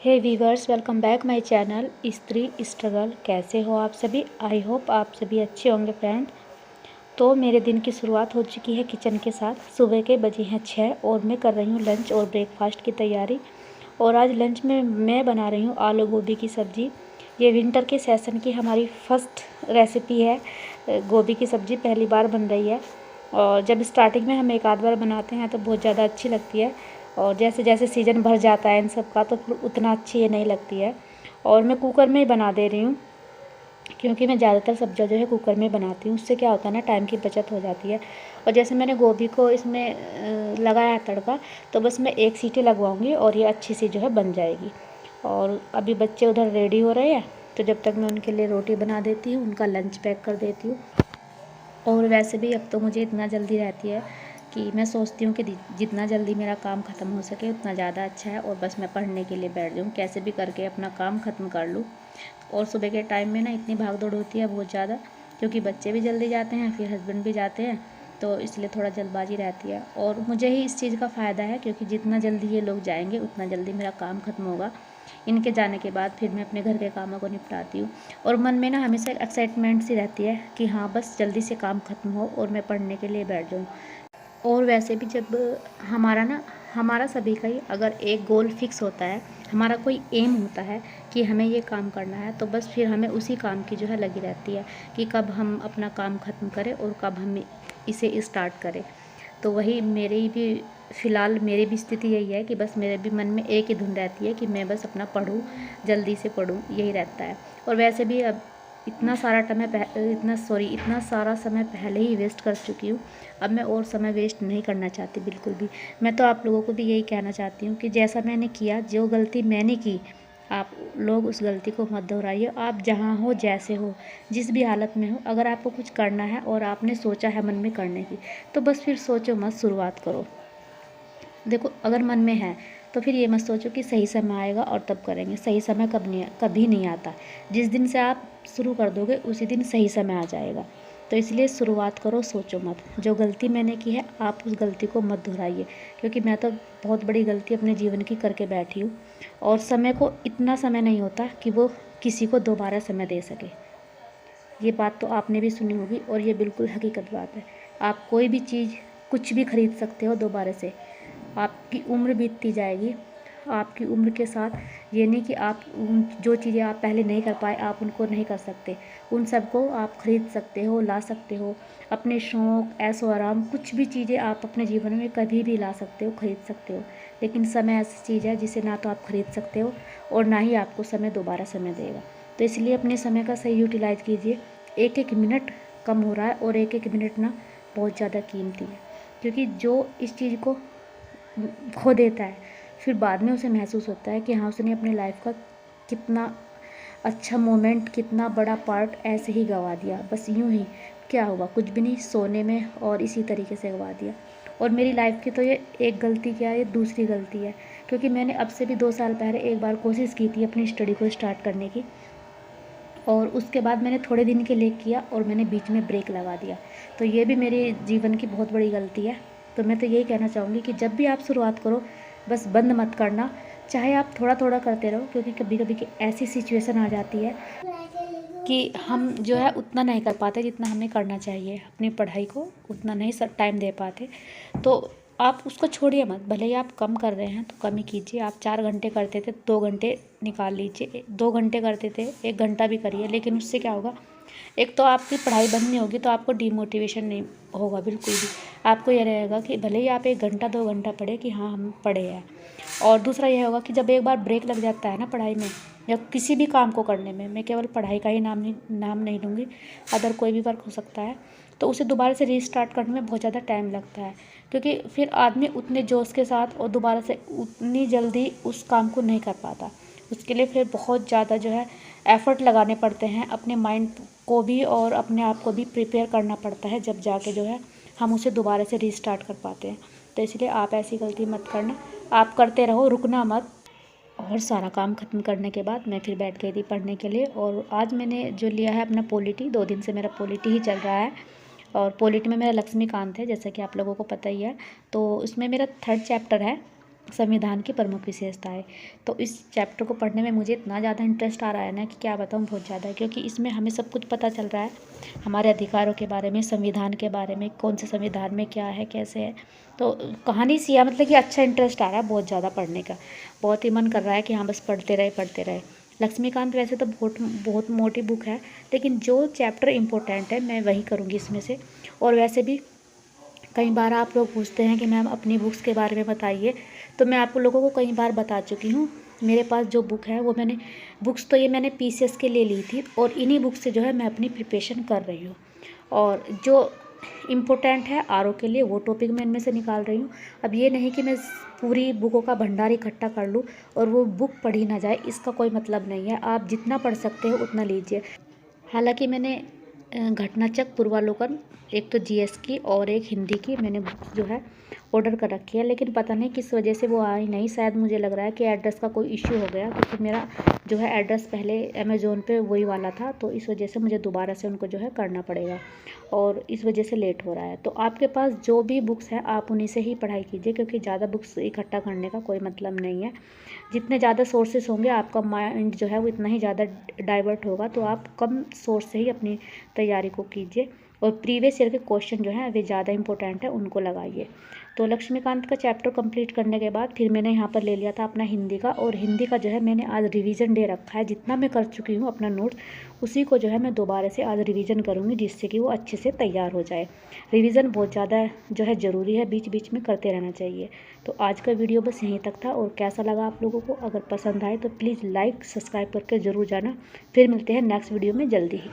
Hey viewers, welcome back my channel Stree struggle. कैसे हो आप सभी? आई होप आप सभी अच्छे होंगे फ्रेंड। तो मेरे दिन की शुरुआत हो चुकी है किचन के साथ। सुबह के बजे हैं 6 और मैं कर रही हूँ लंच और ब्रेकफास्ट की तैयारी। और आज लंच में मैं बना रही हूँ आलू गोभी की सब्ज़ी। ये विंटर के सेशन की हमारी फर्स्ट रेसिपी है। गोभी की सब्ज़ी पहली बार बन रही है और जब स्टार्टिंग में हम एक आध बार बनाते हैं तो बहुत ज़्यादा अच्छी लगती है और जैसे जैसे सीज़न भर जाता है इन सब का तो फिर उतना अच्छी ये नहीं लगती है। और मैं कुकर में ही बना दे रही हूँ क्योंकि मैं ज़्यादातर सब्ज़ियाँ जो है कुकर में बनाती हूँ। उससे क्या होता है ना, टाइम की बचत हो जाती है। और जैसे मैंने गोभी को इसमें लगाया तड़का, तो बस मैं एक सीटी लगवाऊँगी और ये अच्छी सी जो है बन जाएगी। और अभी बच्चे उधर रेडी हो रहे हैं तो जब तक मैं उनके लिए रोटी बना देती हूँ, उनका लंच पैक कर देती हूँ। और वैसे भी अब तो मुझे इतना जल्दी रहती है कि मैं सोचती हूँ कि जितना जल्दी मेरा काम ख़त्म हो सके उतना ज़्यादा अच्छा है और बस मैं पढ़ने के लिए बैठ जाऊँ, कैसे भी करके अपना काम ख़त्म कर लूँ। और सुबह के टाइम में ना इतनी भाग दौड़ होती है बहुत ज़्यादा, क्योंकि बच्चे भी जल्दी जाते हैं, फिर हस्बैंड भी जाते हैं, तो इसलिए थोड़ा जल्दबाजी रहती है। और मुझे ही इस चीज़ का फ़ायदा है क्योंकि जितना जल्दी ये लोग जाएंगे उतना जल्दी मेरा काम ख़त्म होगा। इनके जाने के बाद फिर मैं अपने घर के कामों को निपटाती हूँ और मन में ना हमेशा एक एक्साइटमेंट सी रहती है कि हाँ बस जल्दी से काम ख़त्म हो और मैं पढ़ने के लिए बैठ जाऊँ। और वैसे भी जब हमारा सभी का ही अगर एक गोल फिक्स होता है, हमारा कोई एम होता है कि हमें ये काम करना है, तो बस फिर हमें उसी काम की जो है लगी रहती है कि कब हम अपना काम ख़त्म करें और कब हम इसे स्टार्ट करें। तो वही मेरी भी फ़िलहाल मेरी भी स्थिति यही है कि बस मेरे भी मन में एक ही धुन रहती है कि मैं बस अपना पढूँ, जल्दी से पढूँ, यही रहता है। और वैसे भी अब इतना सारा समय पहले ही वेस्ट कर चुकी हूँ। अब मैं और समय वेस्ट नहीं करना चाहती बिल्कुल भी। मैं तो आप लोगों को भी यही कहना चाहती हूँ कि जैसा मैंने किया, जो गलती मैंने की, आप लोग उस गलती को मत दोहराइए। आप जहाँ हो, जैसे हो, जिस भी हालत में हो, अगर आपको कुछ करना है और आपने सोचा है मन में करने की, तो बस फिर सोचो मत, शुरुआत करो। देखो, अगर मन में है तो फिर ये मत सोचो कि सही समय आएगा और तब करेंगे। सही समय कभी नहीं आता। जिस दिन से आप शुरू कर दोगे उसी दिन सही समय आ जाएगा। तो इसलिए शुरुआत करो, सोचो मत। जो गलती मैंने की है आप उस गलती को मत दोहराइए, क्योंकि मैं तो बहुत बड़ी गलती अपने जीवन की करके बैठी हूँ। और समय को इतना समय नहीं होता कि वो किसी को दोबारा समय दे सके। ये बात तो आपने भी सुनी होगी और ये बिल्कुल हकीकत बात है। आप कोई भी चीज़ कुछ भी खरीद सकते हो दोबारा से। आपकी उम्र बीतती जाएगी, आपकी उम्र के साथ ये नहीं कि आप उन जो चीज़ें आप पहले नहीं कर पाए आप उनको नहीं कर सकते। उन सबको आप खरीद सकते हो, ला सकते हो। अपने शौक़, ऐशो आराम, कुछ भी चीज़ें आप अपने जीवन में कभी भी ला सकते हो, खरीद सकते हो। लेकिन समय ऐसी चीज़ है जिसे ना तो आप खरीद सकते हो और ना ही आपको समय दोबारा समय देगा। तो इसलिए अपने समय का सही यूटिलाइज़ कीजिए। एक एक मिनट कम हो रहा है और एक एक मिनट ना बहुत ज़्यादा कीमती है, क्योंकि जो इस चीज़ को खो देता है फिर बाद में उसे महसूस होता है कि हाँ उसने अपनी लाइफ का कितना अच्छा मोमेंट, कितना बड़ा पार्ट ऐसे ही गंवा दिया। बस यूं ही, क्या हुआ, कुछ भी नहीं, सोने में और इसी तरीके से गंवा दिया। और मेरी लाइफ की तो ये एक गलती क्या है, ये दूसरी गलती है, क्योंकि मैंने अब से भी 2 साल पहले एक बार कोशिश की थी अपनी स्टडी को स्टार्ट करने की, और उसके बाद मैंने थोड़े दिन के लिए किया और मैंने बीच में ब्रेक लगा दिया। तो ये भी मेरे जीवन की बहुत बड़ी गलती है। तो मैं तो यही कहना चाहूँगी कि जब भी आप शुरुआत करो बस बंद मत करना, चाहे आप थोड़ा थोड़ा करते रहो, क्योंकि कभी कभी की ऐसी सिचुएशन आ जाती है कि हम जो है उतना नहीं कर पाते जितना हमें करना चाहिए। अपनी पढ़ाई को उतना नहीं सब टाइम दे पाते, तो आप उसको छोड़िए मत। भले ही आप कम कर रहे हैं तो कम ही कीजिए। आप 4 घंटे करते थे, 2 घंटे निकाल लीजिए। 2 घंटे करते थे, 1 घंटा भी करिए। लेकिन उससे क्या होगा, एक तो आपकी पढ़ाई बंद नहीं होगी, तो आपको डिमोटिवेशन नहीं होगा बिल्कुल भी। आपको ये रहेगा कि भले ही आप 1 घंटा 2 घंटा पढ़े कि हाँ हम पढ़े हैं। और दूसरा यह होगा कि जब एक बार ब्रेक लग जाता है ना पढ़ाई में या किसी भी काम को करने में, मैं केवल पढ़ाई का ही नाम नहीं लूँगी, अदर कोई भी वर्क हो सकता है, तो उसे दोबारा से रीस्टार्ट करने में बहुत ज़्यादा टाइम लगता है। क्योंकि फिर आदमी उतने जोश के साथ और दोबारा से उतनी जल्दी उस काम को नहीं कर पाता। उसके लिए फिर बहुत ज़्यादा जो है एफ़र्ट लगाने पड़ते हैं, अपने माइंड को भी और अपने आप को भी प्रिपेयर करना पड़ता है, जब जाके जो है हम उसे दोबारा से रीस्टार्ट कर पाते हैं। तो इसलिए आप ऐसी गलती मत करना, आप करते रहो, रुकना मत। और सारा काम ख़त्म करने के बाद मैं फिर बैठ गई थी पढ़ने के लिए। और आज मैंने जो लिया है अपना पॉलिटी, 2 दिन से मेरा पॉलिटी ही चल रहा है। और पॉलिटी में मेरा लक्ष्मीकांत है, जैसा कि आप लोगों को पता ही है। तो इसमें मेरा 3rd चैप्टर है संविधान की प्रमुख विशेषताएं। तो इस चैप्टर को पढ़ने में मुझे इतना ज़्यादा इंटरेस्ट आ रहा है ना कि क्या बताऊँ, बहुत ज़्यादा, क्योंकि इसमें हमें सब कुछ पता चल रहा है हमारे अधिकारों के बारे में, संविधान के बारे में, कौन से संविधान में क्या है, कैसे है। तो कहानी सी है, मतलब कि अच्छा इंटरेस्ट आ रहा है बहुत ज़्यादा पढ़ने का। बहुत ही मन कर रहा है कि हाँ बस पढ़ते रहे पढ़ते रहे। लक्ष्मीकांत वैसे तो बहुत बहुत मोटी बुक है, लेकिन जो चैप्टर इम्पोर्टेंट है मैं वही करूँगी इसमें से। और वैसे भी कई बार आप लोग पूछते हैं कि मैम अपनी बुक्स के बारे में बताइए, तो मैं आप लोगों को कई बार बता चुकी हूँ। मेरे पास जो बुक है वो मैंने बुक्स तो ये मैंने पीसीएस के लिए ली थी, और इन्हीं बुक से जो है मैं अपनी प्रिपरेशन कर रही हूँ। और जो इम्पोर्टेंट है आरओ के लिए वो टॉपिक मैं इनमें से निकाल रही हूँ। अब ये नहीं कि मैं पूरी बुकों का भंडार इकट्ठा कर लूँ और वो बुक पढ़ी ना जाए, इसका कोई मतलब नहीं है। आप जितना पढ़ सकते हो उतना लीजिए। हालांकि मैंने घटनाचक, पूर्वालोकन, एक तो जीएस की और एक हिंदी की मैंने बुक्स जो है ऑर्डर कर रखी है, लेकिन पता नहीं किस वजह से वो आई नहीं। शायद मुझे लग रहा है कि एड्रेस का कोई इश्यू हो गया, क्योंकि मेरा जो है एड्रेस पहले अमेज़ोन पे वही वाला था, तो इस वजह से मुझे दोबारा से उनको जो है करना पड़ेगा, और इस वजह से लेट हो रहा है। तो आपके पास जो भी बुक्स हैं आप उन्हीं से ही पढ़ाई कीजिए, क्योंकि ज़्यादा बुक्स इकट्ठा करने का कोई मतलब नहीं है। जितने ज़्यादा सोर्सेस होंगे आपका माइंड जो है वो इतना ही ज़्यादा डाइवर्ट होगा, तो आप कम सोर्स से ही अपनी तैयारी को कीजिए, और प्रीवियस ईयर के क्वेश्चन जो हैं वे ज़्यादा इंपॉर्टेंट है, उनको लगाइए। तो लक्ष्मीकांत का चैप्टर कंप्लीट करने के बाद फिर मैंने यहाँ पर ले लिया था अपना हिंदी का, और हिंदी का जो है मैंने आज रिवीजन डे रखा है। जितना मैं कर चुकी हूँ अपना नोट्स, उसी को जो है मैं दोबारा से आज रिवीजन करूँगी, जिससे कि वो अच्छे से तैयार हो जाए। रिवीजन बहुत ज़्यादा जो है ज़रूरी है, बीच बीच में करते रहना चाहिए। तो आज का वीडियो बस यहीं तक था, और कैसा लगा आप लोगों को, अगर पसंद आए तो प्लीज़ लाइक सब्सक्राइब करके ज़रूर जाना। फिर मिलते हैं नेक्स्ट वीडियो में जल्दी ही।